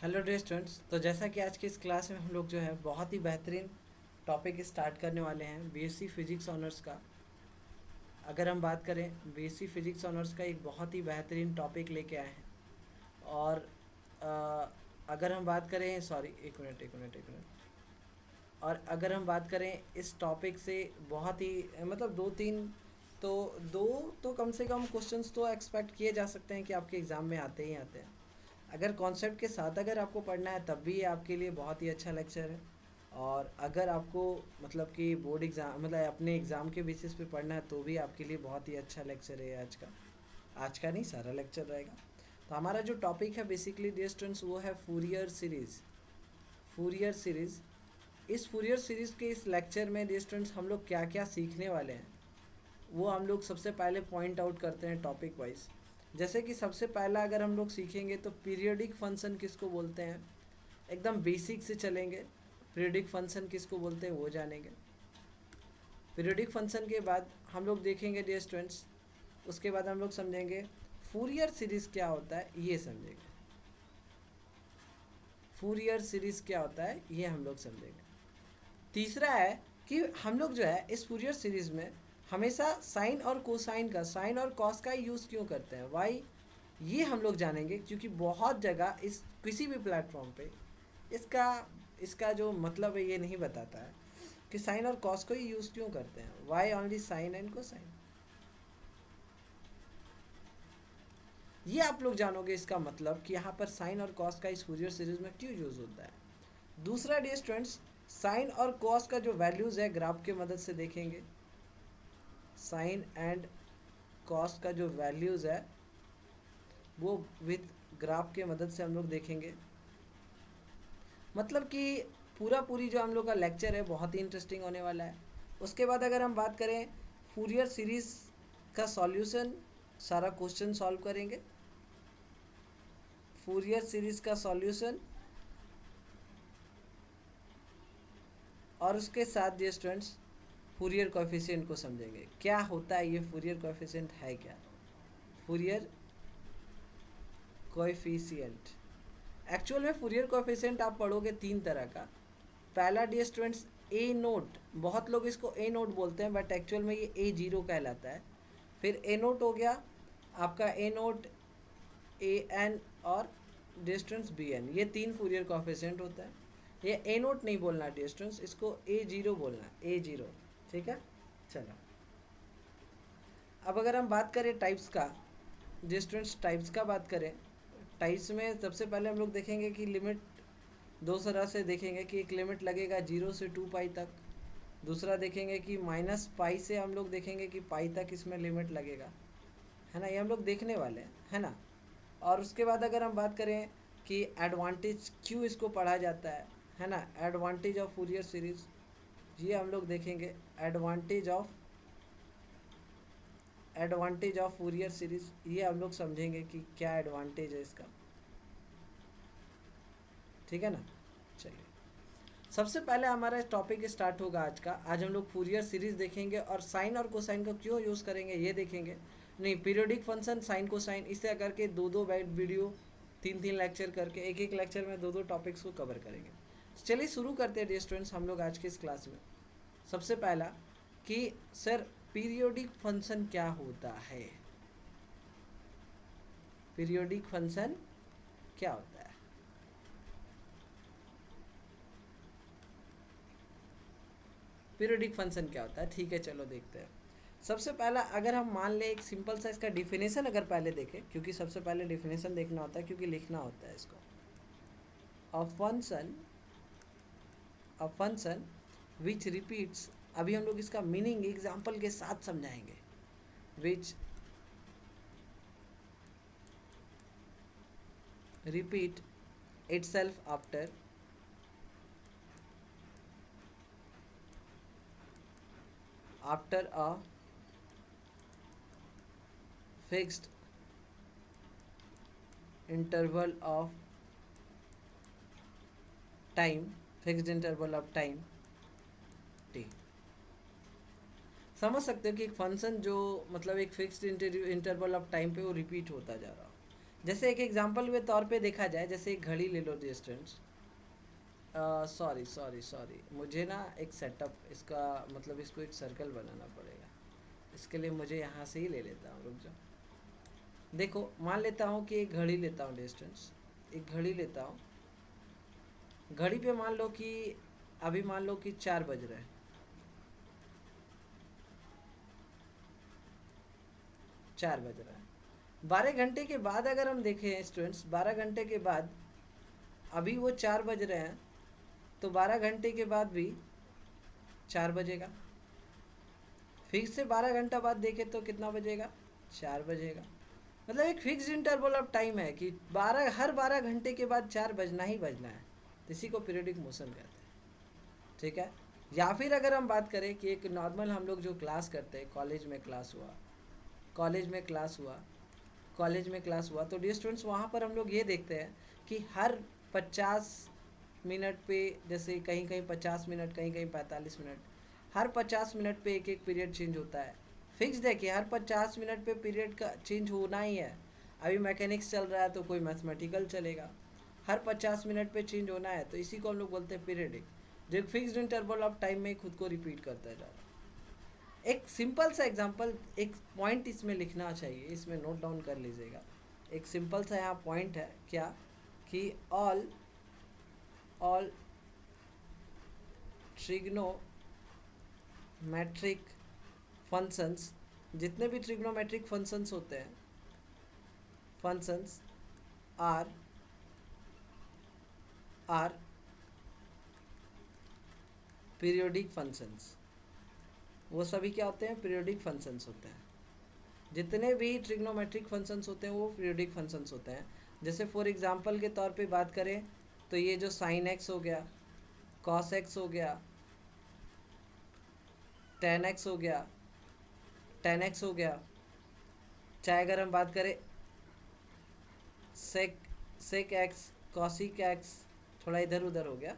Hello dear students. तो जैसा कि आज की इस क्लास में हम लोग जो है बहुत ही बेहतरीन टॉपिक स्टार्ट करने वाले हैं बीएससी फिजिक्स ऑनर्स का। अगर हम बात करें बीएससी फिजिक्स ऑनर्स का एक बहुत ही बेहतरीन टॉपिक लेके आए हैं। और अ, अगर हम बात करें सॉरी एक मिनट। और अगर हम बात करें इस टॉपिक से बहुत ही मतलब तो दो तो कम से कम क्वेश्चंस तो एक्सपेक्ट किए जा सकते हैं कि आपके एग्ज़ाम में आते ही आते हैं। अगर कॉन्सेप्ट के साथ अगर आपको पढ़ना है तब भी ये आपके लिए बहुत ही अच्छा लेक्चर है। और अगर आपको मतलब कि बोर्ड एग्ज़ाम मतलब अपने एग्ज़ाम के बेसिस पे पढ़ना है तो भी आपके लिए बहुत ही अच्छा लेक्चर है आज का नहीं सारा लेक्चर रहेगा। तो हमारा जो टॉपिक है बेसिकली डियर स्टूडेंट्स वो है फूरियर सीरीज़। इस फूरियर सीरीज़ के इस लेक्चर में डियर स्टूडेंट्स हम लोग क्या क्या सीखने वाले हैं वो हम लोग सबसे पहले पॉइंट आउट करते हैं टॉपिक वाइज। जैसे कि सबसे पहला अगर हम लोग सीखेंगे तो पीरियोडिक फंक्शन किसको बोलते हैं, एकदम बेसिक से चलेंगे। पीरियोडिक फंक्शन किसको बोलते हैं वो जानेंगे। पीरियोडिक फंक्शन के बाद हम लोग देखेंगे डियर स्टूडेंट्स, उसके बाद हम लोग समझेंगे फूरियर सीरीज़ क्या होता है ये समझेंगे। फूरियर सीरीज़ क्या होता है ये हम लोग समझेंगे। तीसरा है कि हम लोग जो है इस फूरियर सीरीज़ में हमेशा साइन और कॉस का यूज़ क्यों करते हैं, वाई, ये हम लोग जानेंगे। क्योंकि बहुत जगह इस किसी भी प्लेटफॉर्म पे इसका इसका जो मतलब है ये नहीं बताता है कि साइन और कॉस को ही यूज़ क्यों करते हैं, why only sine and cosine. ये आप लोग जानोगे इसका मतलब कि यहाँ पर साइन और कॉस का इस फूरियर सीरीज में क्यों यूज़ होता है। दूसरा डियर स्टूडेंट्स, साइन और कॉस का जो वैल्यूज़ है ग्राफ के मदद से देखेंगे। साइन एंड कॉस का जो वैल्यूज़ है वो विथ ग्राफ के मदद से हम लोग देखेंगे। मतलब कि पूरी जो हम लोग का लेक्चर है बहुत ही इंटरेस्टिंग होने वाला है। उसके बाद अगर हम बात करें फूरियर सीरीज़ का सॉल्यूशन, सारा क्वेश्चन सॉल्व करेंगे। फूरियर सीरीज़ का सॉल्यूशन और उसके साथ ये स्टूडेंट्स फूरियर कोएफिशिएंट को समझेंगे। क्या होता है ये फूरियर कोएफिशिएंट है क्या, फूरियर कोएफिशिएंट। एक्चुअल में फूरियर कोएफिशिएंट आप पढ़ोगे तीन तरह का। पहला डी स्टूडेंट्स ए नोट, बहुत लोग इसको ए नोट बोलते हैं बट एक्चुअल में ये ए जीरो कहलाता है। फिर ए नोट हो गया आपका ए नोट, ए एन और डिस्टेंस बी एन, ये तीन फूरियर कोएफिशिएंट होता है। ये ए नोट नहीं बोलना डिस्टेंस, इसको ए जीरो बोलना, ए जीरो। ठीक है, चलो अब अगर हम बात करें टाइप्स का, डिस्टेंस टाइप्स का बात करें, टाइप्स में सबसे पहले हम लोग देखेंगे कि लिमिट दो तरह से देखेंगे कि एक लिमिट लगेगा 0 से 2 पाई तक। दूसरा देखेंगे कि माइनस पाई से हम लोग देखेंगे कि पाई तक इसमें लिमिट लगेगा, है ना, ये हम लोग देखने वाले हैं, है ना। और उसके बाद अगर हम बात करें कि एडवांटेज क्यों इसको पढ़ा जाता है ना, एडवांटेज ऑफ फूरियर सीरीज़, ये हम लोग देखेंगे। एडवांटेज ऑफ फूरियर सीरीज़ ये हम लोग समझेंगे कि क्या एडवांटेज है इसका। ठीक है ना, चलिए सबसे पहले हमारा टॉपिक स्टार्ट होगा आज का। आज हम लोग फूरियर सीरीज़ देखेंगे और साइन और कोसाइन को क्यों यूज़ करेंगे ये देखेंगे। नहीं, पीरियोडिक फंक्शन, साइन कोसाइन, इसे करके दो वीडियो, तीन लेक्चर करके एक लेक्चर में दो टॉपिक्स को कवर करेंगे। चलिए शुरू करते हैं डियर स्टूडेंट्स हम लोग आज के इस क्लास में। सबसे पहला कि सर पीरियोडिक फंक्शन क्या होता है, पीरियोडिक फंक्शन क्या होता है। पीरियोडिक फंक्शन क्या होता है, ठीक है चलो देखते हैं। सबसे पहला अगर हम मान लें एक सिंपल सा इसका डिफिनेशन अगर पहले देखें, क्योंकि सबसे पहले डिफिनेशन देखना होता है क्योंकि लिखना होता है इसको। अ फंक्शन विच रिपीट्स, अभी हम लोग इसका मीनिंग एग्जाम्पल के साथ समझाएंगे। विच repeat itself after a fixed interval of time, t। समझ सकते हो कि एक फंक्शन जो मतलब एक फिक्स्ड इंटरवल ऑफ टाइम पे वो रिपीट होता जा रहा हो। जैसे एक एग्जांपल के तौर पे देखा जाए, जैसे एक घड़ी ले लो डियर स्टूडेंट्स। सॉरी मुझे ना एक सेटअप इसका मतलब इसको एक सर्कल बनाना पड़ेगा, इसके लिए मुझे यहाँ से ही ले लेता हूँ, रुक जाओ। देखो मान लेता हूँ कि एक घड़ी लेता हूँ डियर स्टूडेंट्स, एक घड़ी लेता हूँ। घड़ी पे मान लो कि अभी मान लो कि 4 बज रहे हैं, 4 बज रहा है। 12 घंटे के बाद अगर हम देखें स्टूडेंट्स, 12 घंटे के बाद अभी वो 4 बज रहे हैं, तो 12 घंटे के बाद भी 4 बजेगा। फिर से 12 घंटा बाद देखें तो कितना बजेगा, 4 बजेगा। मतलब एक फिक्स इंटरवल ऑफ टाइम है कि हर 12 घंटे के बाद 4 बजना ही बजना है। तो इसी को पीरियडिक मोशन कहते हैं, ठीक है। या फिर अगर हम बात करें कि एक नॉर्मल हम लोग जो क्लास करते हैं, कॉलेज में क्लास हुआ, कॉलेज में क्लास हुआ, कॉलेज में क्लास हुआ, तो डियर स्टूडेंट्स वहाँ पर हम लोग ये देखते हैं कि हर 50 मिनट पे, जैसे कहीं कहीं 50 मिनट, कहीं कहीं 45 मिनट, हर 50 मिनट पे एक एक पीरियड चेंज होता है। फिक्स्ड है कि हर 50 मिनट पे पीरियड का चेंज होना ही है। अभी मैकेनिक्स चल रहा है तो कोई मैथमेटिकल चलेगा, हर 50 मिनट पे चेंज होना है, तो इसी को हम लोग बोलते हैं पीरियडिक, जो एक फिक्स्ड इंटरवल ऑफ टाइम में खुद को रिपीट करता जा रहा है। एक सिंपल सा एग्जांपल, एक पॉइंट इसमें लिखना चाहिए, इसमें नोट डाउन कर लीजिएगा। एक सिंपल सा यहाँ पॉइंट है क्या, कि ऑल ट्रिग्नोमेट्रिक फंक्शंस, जितने भी ट्रिग्नोमेट्रिक फंक्शंस होते हैं, फंक्शंस आर पीरियोडिक फंक्शंस, वो सभी क्या होते हैं, पीरियोडिक फंक्शंस होते हैं। जितने भी ट्रिग्नोमेट्रिक फंक्शंस होते हैं वो पीरियोडिक फंक्शंस होते हैं। जैसे फॉर एग्जांपल के तौर पे बात करें तो ये जो साइन एक्स हो गया, कॉस एक्स हो गया, टेन एक्स हो गया, टेन एक्स हो गया, चाहे अगर हम बात करें सेक एक्स, कॉसिक एक्स, थोड़ा इधर उधर हो गया,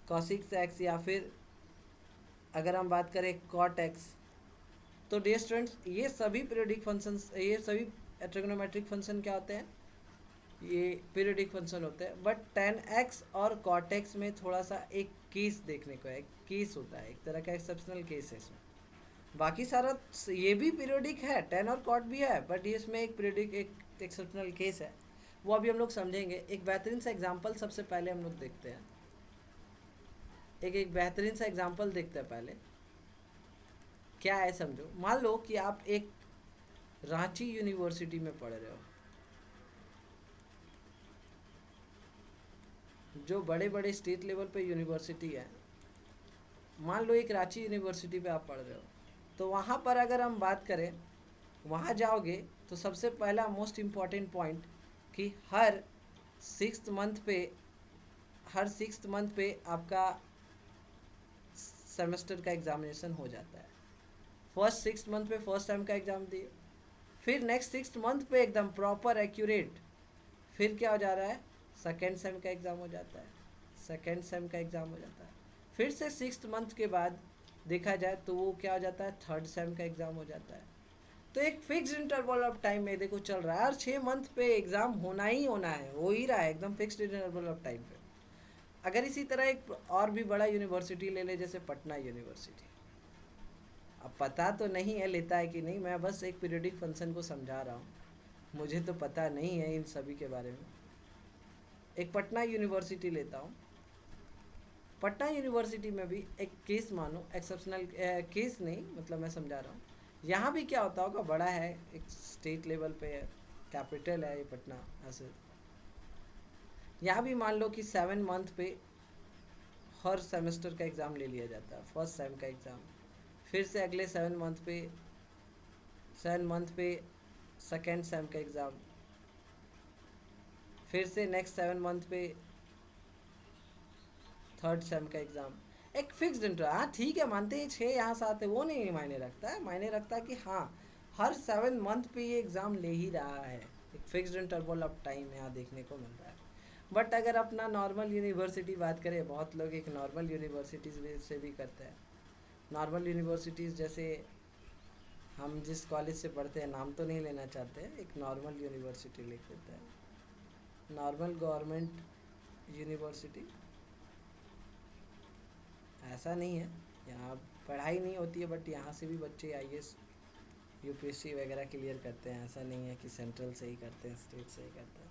कॉसिक एक्स, या फिर अगर हम बात करें कॉट एक्स। तो डियर स्टूडेंट्स ये सभी पीरियोडिक फंक्शंस, ये सभी ट्रिग्नोमेट्रिक फंक्शन क्या होते हैं, ये पीरियोडिक फंक्शन होते हैं। बट टेन एक्स और कॉट एक्स में थोड़ा सा एक केस देखने को है, एक केस होता है, एक तरह का एक्सेप्शनल केस है इसमें। बाकी सारा ये भी पीरियोडिक है, टेन और कॉट भी है, बट ये इसमें एक पीरियोडिक एक एक्सेप्शनल केस है, वो अभी हम लोग समझेंगे। एक बेहतरीन सा एग्जाम्पल सबसे पहले हम लोग देखते हैं, एक बेहतरीन सा एग्जाम्पल देखते हैं पहले। क्या है समझो, मान लो कि आप एक रांची यूनिवर्सिटी में पढ़ रहे हो, जो बड़े बड़े स्टेट लेवल पे यूनिवर्सिटी है। मान लो एक रांची यूनिवर्सिटी पे आप पढ़ रहे हो, तो वहाँ पर अगर हम बात करें, वहाँ जाओगे तो सबसे पहला मोस्ट इम्पॉर्टेंट पॉइंट कि हर सिक्स्थ मंथ पे आपका सेमेस्टर का एग्जामिनेशन हो जाता है। फर्स्ट 6 मंथ पे फर्स्ट टाइम का एग्ज़ाम दिए, फिर नेक्स्ट 6 मंथ पे एकदम प्रॉपर एक्यूरेट, फिर क्या हो जा रहा है, सेकेंड सेम का एग्ज़ाम हो जाता है, सेकेंड सेम का एग्ज़ाम हो जाता है। फिर से 6 मंथ के बाद देखा जाए तो वो क्या हो जाता है, थर्ड सेम का एग्ज़ाम हो जाता है। तो एक फिक्स इंटरवल ऑफ टाइम में देखो चल रहा है, हर 6 मंथ पे एग्ज़ाम होना ही होना है, हो ही रहा है, एकदम फिक्स्ड इंटरवल ऑफ टाइम पे। अगर इसी तरह एक और भी बड़ा यूनिवर्सिटी ले ले, जैसे पटना यूनिवर्सिटी, अब पता तो नहीं है लेता है कि नहीं, मैं बस एक पीरियोडिक फंक्शन को समझा रहा हूँ, मुझे तो पता नहीं है इन सभी के बारे में। एक पटना यूनिवर्सिटी लेता हूँ, पटना यूनिवर्सिटी में भी एक केस मानो, एक्सेप्शनल केस नहीं, मतलब मैं समझा रहा हूँ। यहाँ भी क्या होता होगा, बड़ा है, एक स्टेट लेवल पे है, कैपिटल है ये पटना, ऐसे। यहाँ भी मान लो कि 7 मंथ पे हर सेमेस्टर का एग्ज़ाम ले लिया जाता है, फर्स्ट सेम का एग्ज़ाम, फिर से अगले 7 मंथ पे सेकेंड सेम का एग्ज़ाम, फिर से नेक्स्ट 7 मंथ पे थर्ड सेम का एग्ज़ाम। एक फिक्स्ड इंटरवल, हाँ ठीक है मानते हैं 6 यहाँ से आते, वो नहीं मायने रखता है, मायने रखता है कि हाँ हर 7 मंथ पे ये एग्ज़ाम ले ही रहा है, एक फिक्स्ड इंटरवल ऑफ टाइम यहाँ देखने को मिल रहा है। बट अगर अपना नॉर्मल यूनिवर्सिटी बात करें, बहुत लोग एक नॉर्मल यूनिवर्सिटीज़ से भी करते हैं। नॉर्मल यूनिवर्सिटीज़ जैसे हम जिस कॉलेज से पढ़ते हैं, नाम तो नहीं लेना चाहते हैं, एक नॉर्मल यूनिवर्सिटी लिख देते हैं, नॉर्मल गवर्नमेंट यूनिवर्सिटी, ऐसा नहीं है, यहाँ पढ़ाई नहीं होती है, बट यहाँ से भी बच्चे आईएएस यूपीएससी वगैरह क्लियर करते हैं। ऐसा नहीं है कि सेंट्रल से ही करते हैं, स्टेट से ही करते हैं।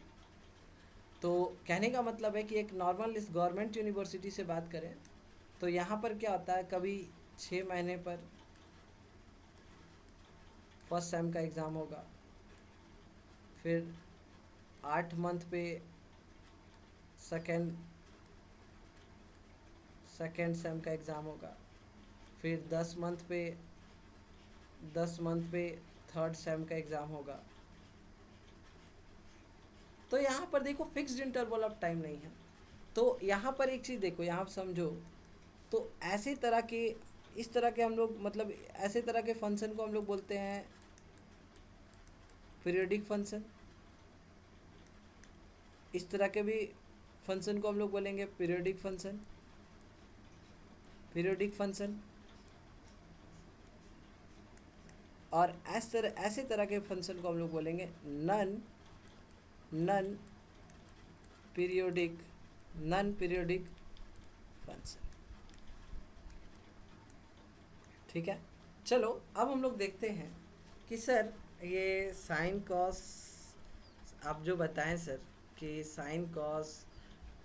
तो कहने का मतलब है कि एक नॉर्मल इस गवर्नमेंट यूनिवर्सिटी से बात करें तो यहाँ पर क्या होता है, कभी 6 महीने पर फर्स्ट सेम का एग्ज़ाम होगा, फिर 8 मंथ पे सेकेंड सेम का एग्ज़ाम होगा, फिर 10 मंथ पे थर्ड सेम का एग्ज़ाम होगा। तो यहाँ पर देखो फिक्स्ड इंटरवल ऑफ टाइम नहीं है। तो यहाँ पर एक चीज़ देखो, यहाँ समझो, तो ऐसे तरह के, इस तरह के हम लोग, मतलब ऐसे तरह के फंक्शन को हम लोग बोलते हैं पीरियोडिक फंक्शन। इस तरह के भी फंक्शन को हम लोग बोलेंगे पीरियोडिक फंक्शन, और ऐसे तरह के फंक्शन को हम लोग बोलेंगे नन पीरियोडिक फंक्शन। ठीक है, चलो अब हम लोग देखते हैं कि सर ये साइन कॉस आप जो बताएं सर कि साइन कॉस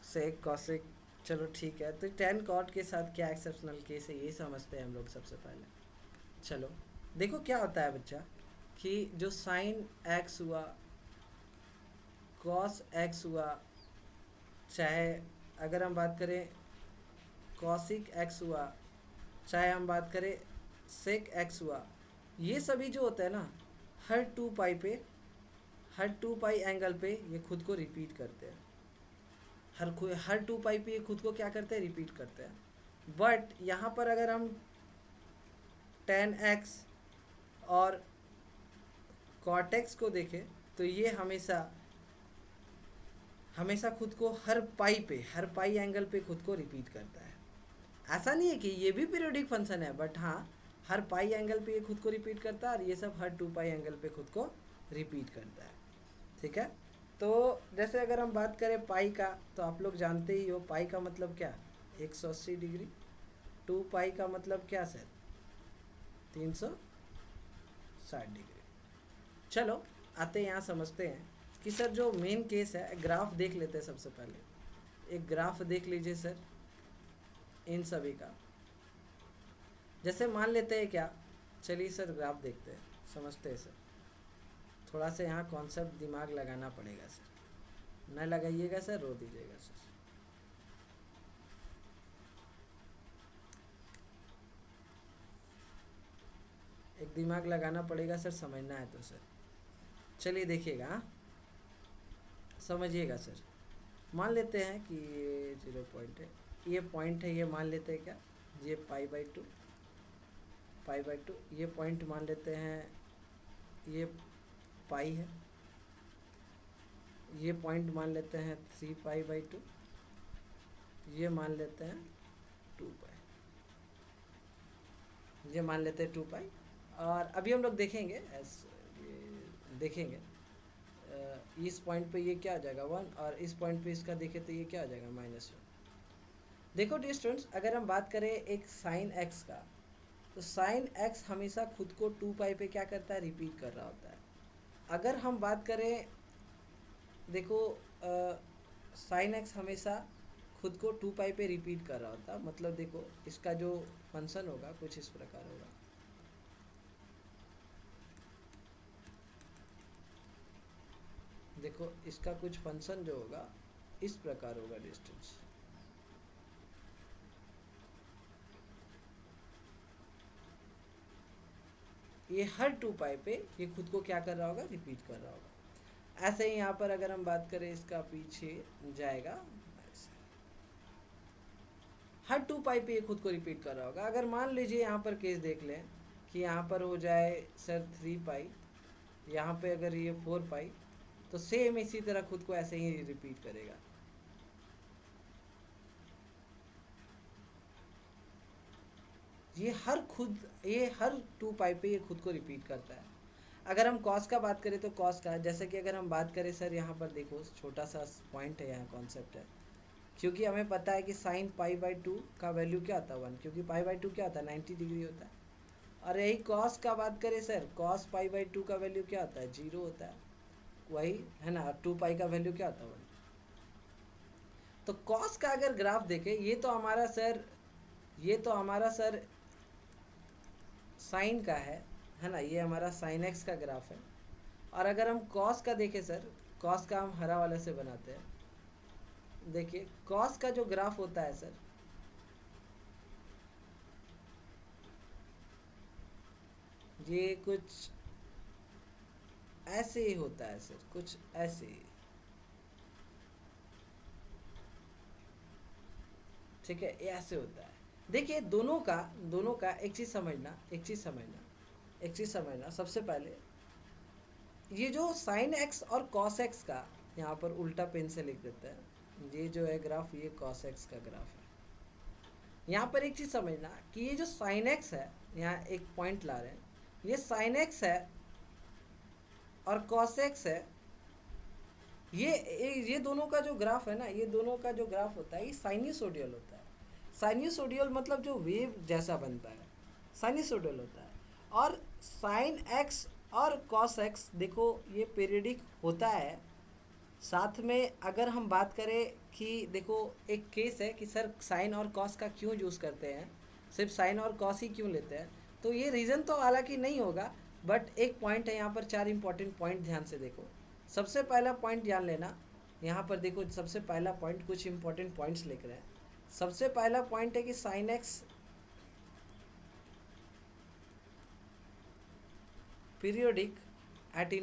सेक कॉसेक, चलो ठीक है, तो टेन कॉट के साथ क्या एक्सेप्शनल केस है ये समझते हैं हम लोग सबसे पहले। चलो देखो क्या होता है बच्चा, कि जो साइन एक्स हुआ, कॉस एक्स हुआ, चाहे अगर हम बात करें कॉसिक एक्स हुआ, चाहे हम बात करें सेक एक्स हुआ, ये सभी जो होता है ना, हर 2 पाई एंगल पे ये खुद को रिपीट करते हैं। हर 2 पाई पे ये खुद को क्या करते हैं, रिपीट करते हैं। बट यहाँ पर अगर हम tan x और cot x को देखें तो ये हमेशा खुद को हर पाई एंगल पे खुद को रिपीट करता है। ऐसा नहीं है कि ये भी पीरियोडिक फंक्शन है, बट हाँ हर पाई एंगल पे ये खुद को रिपीट करता है, और ये सब हर 2 पाई एंगल पे खुद को रिपीट करता है। ठीक है, तो जैसे अगर हम बात करें पाई का, तो आप लोग जानते ही हो पाई का मतलब क्या, 180 डिग्री। 2 पाई का मतलब क्या सर, 360 डिग्री। चलो आते यहाँ समझते हैं कि सर जो मेन केस है, ग्राफ देख लेते हैं। सबसे पहले एक ग्राफ देख लीजिए सर इन सभी का। जैसे मान लेते हैं क्या, चलिए सर ग्राफ देखते हैं, समझते हैं सर। थोड़ा सा यहाँ कॉन्सेप्ट दिमाग लगाना पड़ेगा सर, न लगाइएगा सर रो दीजिएगा सर। एक दिमाग लगाना पड़ेगा सर, समझना है तो सर। चलिए देखिएगा, हाँ समझिएगा सर। मान लेते हैं कि ये 0 पॉइंट है, ये पॉइंट है, ये मान लेते हैं क्या, ये पाई बाई टू, ये पॉइंट मान लेते हैं, ये पाई है, ये पॉइंट मान लेते हैं 3 पाई बाई 2, ये मान लेते हैं 2 पाई, ये मान लेते हैं 2 पाई। और अभी हम लोग देखेंगे इस पॉइंट पे ये क्या आ जाएगा 1, और इस पॉइंट पे इसका देखें तो ये क्या आ जाएगा -1। देखो डियर स्टूडेंट्स, अगर हम बात करें एक साइन एक्स का, तो साइन एक्स हमेशा खुद को 2 पाई पे क्या करता है, रिपीट कर रहा होता है। अगर हम बात करें, देखो साइन एक्स हमेशा खुद को 2 पाई पे रिपीट कर रहा होता है, मतलब देखो इसका जो फंक्शन होगा कुछ इस प्रकार होगा। देखो इसका कुछ फंक्शन जो होगा इस प्रकार होगा डिस्टेंस। ये हर 2 पाई पे ये खुद को क्या कर रहा होगा, रिपीट कर रहा होगा। ऐसे ही यहाँ पर अगर हम बात करें, इसका पीछे जाएगा, हर 2 पाई पे ये खुद को रिपीट कर रहा होगा। अगर मान लीजिए यहाँ पर केस देख लें कि यहाँ पर हो जाए सर 3 पाई, यहाँ पे अगर ये 4 पाई, तो सेम इसी तरह खुद को ऐसे ही रिपीट करेगा। ये हर 2 पाई पे ये खुद को रिपीट करता है। अगर हम कॉस का बात करें तो कॉस का जैसे कि अगर हम बात करें सर, यहाँ पर देखो छोटा सा पॉइंट है, यहाँ कॉन्सेप्ट है, क्योंकि हमें पता है कि साइन पाई बाई टू का वैल्यू क्या होता है 1, क्योंकि पाई बाई टू क्या होता है 90 डिग्री होता है। और यही कॉस का बात करें sir, cos pi by two का वैल्यू क्या होता है 0 होता है, वही है ना, 2 पाई का वैल्यू क्या होता है 1। तो कॉस का अगर ग्राफ देखें, ये तो हमारा सर साइन का है ना, ये हमारा साइन एक्स का ग्राफ है। और अगर हम कॉस का देखें सर, कॉस का हम हरा वाले से बनाते हैं। देखिए कॉस का जो ग्राफ होता है सर, ये कुछ ऐसे ही होता है सर, कुछ ऐसे ही, ठीक है, ये ऐसे होता है। देखिए दोनों का एक चीज़ समझना, सबसे पहले ये जो साइन एक्स और कॉस एक्स का, यहाँ पर उल्टा पेन से लिख देते हैं, ये जो है ग्राफ, ये कॉस एक्स का ग्राफ है। यहाँ पर एक चीज़ समझना कि ये जो साइन एक्स है, यहाँ एक पॉइंट ला रहे हैं, ये साइन एक्स है और कॉस एक्स है, ये दोनों का जो ग्राफ है ना, ये दोनों का जो ग्राफ होता है, ये साइन्यूसोडियल होता है। साइन्यूसोडियल मतलब जो वेव जैसा बनता है, साइन्यूसोडियल होता है। और साइन एक्स और कॉस एक्स देखो ये पीरियडिक होता है। साथ में अगर हम बात करें कि देखो एक केस है कि सर साइन और कॉस का क्यों यूज़ करते हैं, सिर्फ साइन और कॉस ही क्यों लेते हैं, तो ये रीज़न तो हालांकि नहीं होगा, बट एक पॉइंट है यहाँ पर, 4 इंपॉर्टेंट पॉइंट ध्यान से देखो। सबसे पहला पॉइंट ध्यान लेना, यहाँ पर देखो सबसे पहला पॉइंट, कुछ इंपॉर्टेंट पॉइंट्स लिख रहे हैं। सबसे पहला पॉइंट है कि sine x periodic eight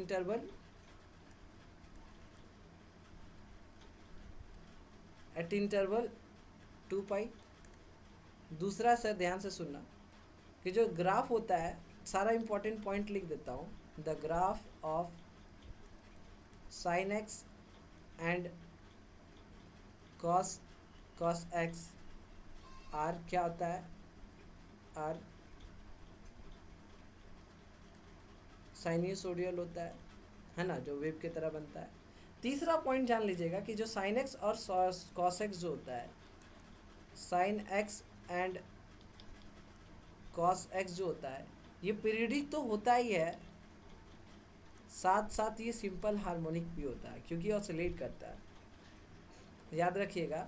interval 2 पाई। दूसरा सर ध्यान से सुनना कि जो ग्राफ होता है, सारा इंपॉर्टेंट पॉइंट लिख देता हूँ, the graph of sine X and cos X are क्या होता है, आर साइन्यूसोडियल होता है ना, जो वेव की तरह बनता है। तीसरा पॉइंट जान लीजिएगा कि जो साइन एक्स और कॉस एक्स जो होता है, sign X and cos x जो होता है, ये पीरियडिक तो होता ही है, साथ साथ ये सिंपल हार्मोनिक भी होता है, क्योंकि ऑसिलेट करता है। याद रखिएगा,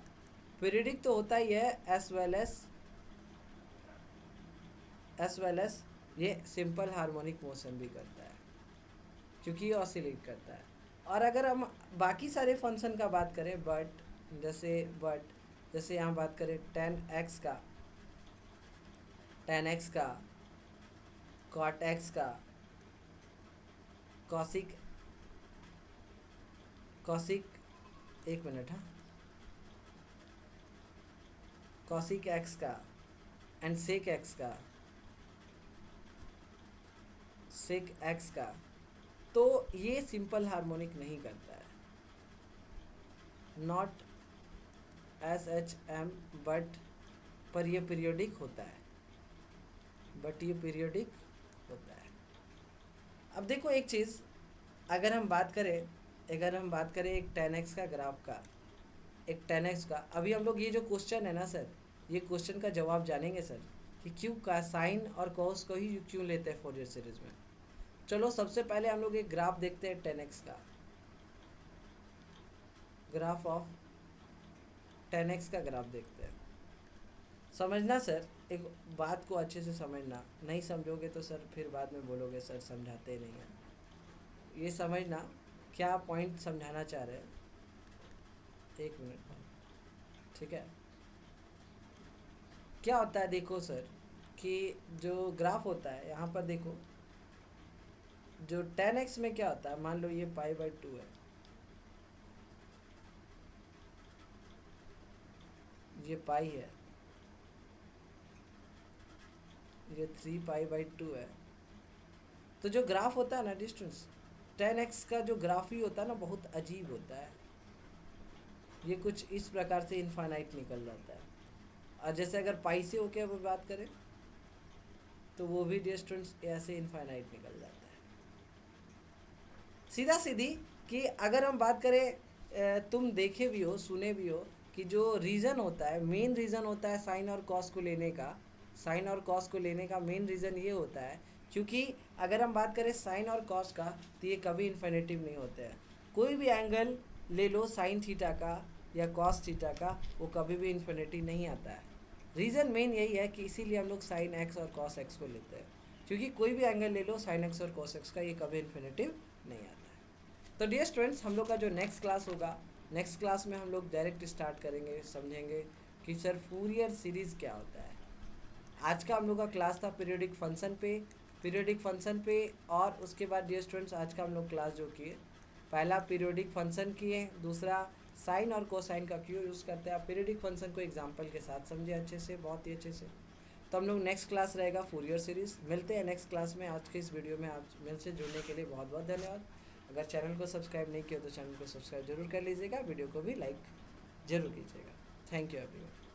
पीरियडिक तो होता ही है, एस वेल एस ये सिंपल हार्मोनिक मोशन भी करता है, क्योंकि ये ऑसिलेट करता है। और अगर हम बाकी सारे फंक्शन का बात करें, जैसे यहाँ बात करें tan x का, cot x का, कॉसिक एक मिनट, हाँ, कॉसिक x का एंड सेक x का, तो ये सिंपल हार्मोनिक नहीं करता है, नॉट SHM, पर ये पीरियोडिक होता है, अब देखो एक चीज़, अगर हम बात करें एक tan x का ग्राफ का, एक tan x का, अभी हम लोग ये जो क्वेश्चन है ना सर, ये क्वेश्चन का जवाब जानेंगे सर कि क्यों का साइन और कॉस को ही क्यों लेते हैं फोरियर सीरीज में। चलो सबसे पहले हम लोग एक ग्राफ देखते हैं tan x का, ग्राफ ऑफ tan x का ग्राफ देखते हैं। समझना सर, एक बात को अच्छे से समझना, नहीं समझोगे तो सर फिर बाद में बोलोगे सर समझाते नहीं हैं। ये समझना क्या पॉइंट समझाना चाह रहे हैं, एक मिनट, ठीक है। क्या होता है देखो सर कि जो ग्राफ होता है, यहाँ पर देखो जो tan x में क्या होता है, मान लो ये π/2 है, ये पाई है, ये 3π/2 है। तो जो ग्राफ होता है ना डिस्टेंस, tan x का जो ग्राफ ही होता है ना, बहुत अजीब होता है, ये कुछ इस प्रकार से इनफाइनाइट निकल जाता है। और जैसे अगर पाई से होके अब बात करें तो वो भी डिस्टेंस ऐसे इनफाइनाइट निकल जाता है। सीधा सीधी कि अगर हम बात करें तुम देखे भी हो सुने भी हो कि जो रीज़न होता है, मेन रीज़न होता है साइन और कॉस को लेने का, साइन और कॉस को लेने का मेन रीज़न ये होता है क्योंकि अगर हम बात करें साइन और कॉस का तो ये कभी इन्फिनेटिव नहीं होते हैं। कोई भी एंगल ले लो साइन थीटा का या कॉस थीटा का, वो कभी भी इन्फिनिटी नहीं आता है। रीज़न मेन यही है कि इसीलिए हम लोग साइन एक्स और कॉस एक्स को लेते हैं, क्योंकि कोई भी एंगल ले लो साइन एक्स और कॉस एक्स का, ये कभी इन्फिनेटिव नहीं आता है। तो डियर स्टूडेंट्स, हम लोग का जो नेक्स्ट क्लास होगा, नेक्स्ट क्लास में हम लोग डायरेक्ट स्टार्ट करेंगे, समझेंगे कि सर फूरियर सीरीज़ क्या होता है। आज का हम लोग का क्लास था पीरियोडिक फंक्शन पे, और उसके बाद डियर स्टूडेंट्स आज का हम लोग क्लास जो किए, पहला पीरियोडिक फंक्शन किए, दूसरा साइन और कोसाइन का क्यों यूज़ करते हैं। आप पीरियोडिक फंक्शन को एग्जांपल के साथ समझे अच्छे से, बहुत ही अच्छे से। तो हम लोग नेक्स्ट क्लास रहेगा फूरियर सीरीज़। मिलते हैं नेक्स्ट क्लास में। आज के इस वीडियो में आप मेरे से जुड़ने के लिए बहुत बहुत धन्यवाद। अगर चैनल को सब्सक्राइब नहीं किया तो चैनल को सब्सक्राइब जरूर कर लीजिएगा, वीडियो को भी लाइक जरूर कीजिएगा। Thank you everyone.